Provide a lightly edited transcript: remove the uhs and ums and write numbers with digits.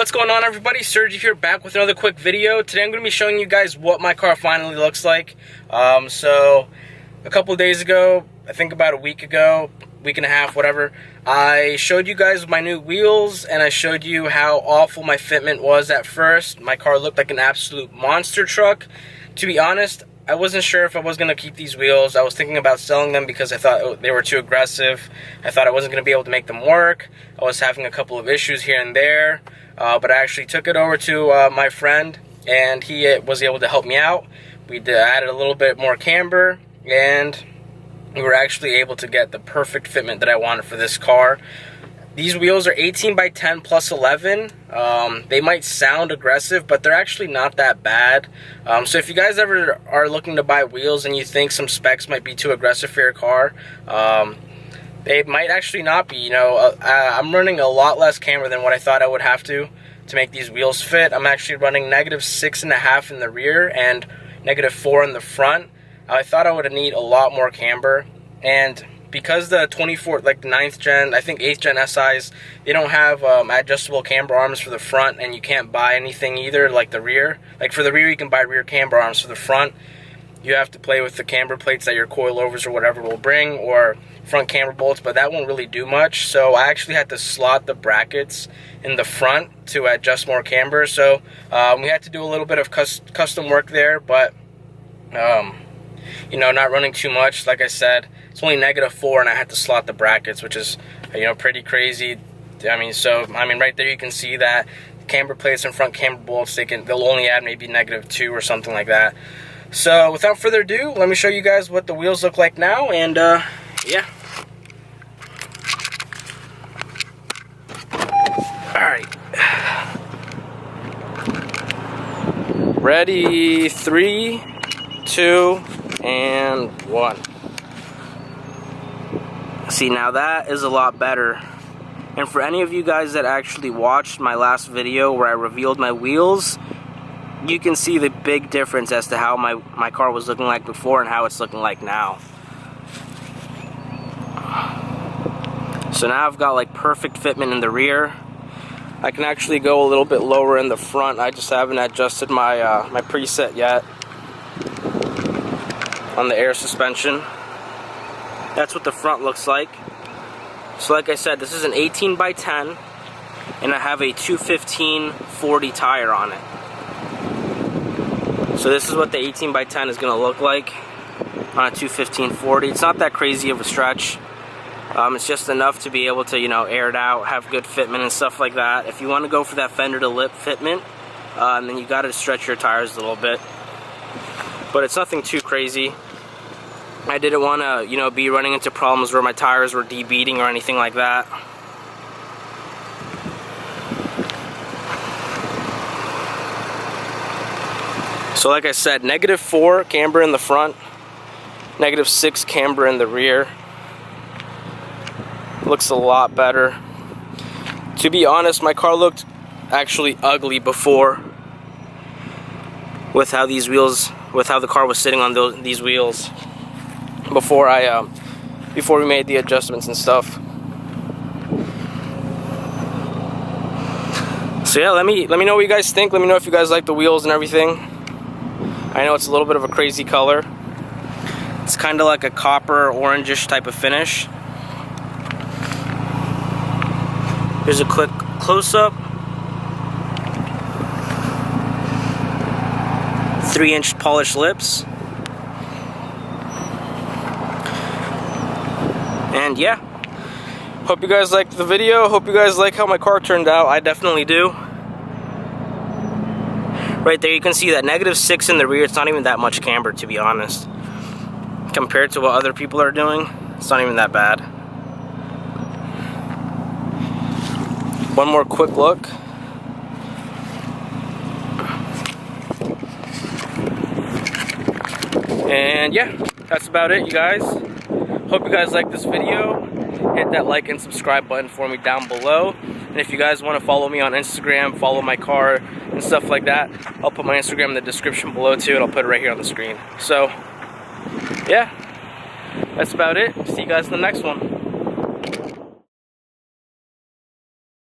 What's going on, everybody? Sergi here, back with another quick video. Today I'm going to be showing you guys what my car finally looks like. So a couple days ago, I think about a week ago, week and a half, whatever, I showed you guys my new wheels and I showed you how awful my fitment was at first. My car looked like an absolute monster truck. To be honest, I wasn't sure if I was going to keep these wheels. I was thinking about selling them because I thought they were too aggressive. I thought I wasn't going to be able to make them work. I was having a couple of issues here and there. But I actually took it over to my friend, and he was able to help me out. We added a little bit more camber, and we were actually able to get the perfect fitment that I wanted for this car. These wheels are 18 by 10 plus 11. They might sound aggressive, but they're actually not that bad. So if you guys ever are looking to buy wheels and you think some specs might be too aggressive for your car, they might actually not be. You know, I'm running a lot less camber than what I thought I would have to make these wheels fit. I'm actually running -6.5 in the rear and -4 in the front. I thought I would need a lot more camber, and because the 9th gen, I think 8th gen SIs, they don't have adjustable camber arms for the front, and you can't buy anything either like the rear. Like for the rear, you can buy rear camber arms. For the front, you have to play with the camber plates that your coilovers or whatever will bring, or front camber bolts, but that won't really do much. So I actually had to slot the brackets in the front to adjust more camber. So we had to do a little bit of custom work there, but you know, not running too much. Like I said, it's only -4, and I had to slot the brackets, which is, you know, pretty crazy. I mean, right there you can see that camber plates and front camber bolts, they'll only add maybe -2 or something like that. So without further ado, let me show you guys what the wheels look like now, and yeah. Alright. Ready, 3, 2, and 1. See, now that is a lot better. And for any of you guys that actually watched my last video where I revealed my wheels, you can see the big difference as to how my car was looking like before and how it's looking like now. So now I've got like perfect fitment in the rear. I can actually go a little bit lower in the front. I just haven't adjusted my my preset yet on the air suspension. That's what the front looks like. So like I said, this is an 18 by 10, and I have a 215/40 tire on it. So this is what the 18 by 10 is going to look like on a 215/40. It's not that crazy of a stretch. It's just enough to be able to, you know, air it out, have good fitment and stuff like that. If you want to go for that fender to lip fitment, then you got to stretch your tires a little bit. But it's nothing too crazy. I didn't want to, you know, be running into problems where my tires were debeating or anything like that. So like I said, -4 camber in the front, -6 camber in the rear. Looks a lot better. To be honest, my car looked actually ugly before with how these wheels, with how the car was sitting on these wheels before before we made the adjustments and stuff. So yeah, let me know what you guys think. Let me know if you guys like the wheels and everything. I know it's a little bit of a crazy color. It's kind of like a copper orangish type of finish. Here's a quick close-up. 3-inch polished lips. And yeah, hope you guys liked the video. Hope you guys like how my car turned out. I definitely do. Right there you can see that -6 in the rear. It's not even that much camber, to be honest. Compared to what other people are doing, it's not even that bad. One more quick look. And yeah, that's about it, you guys. Hope you guys like this video. Hit that like and subscribe button for me down below. And if you guys want to follow me on Instagram, follow my car and stuff like that, I'll put my Instagram in the description below too, and I'll put it right here on the screen. So yeah, that's about it. See you guys in the next one.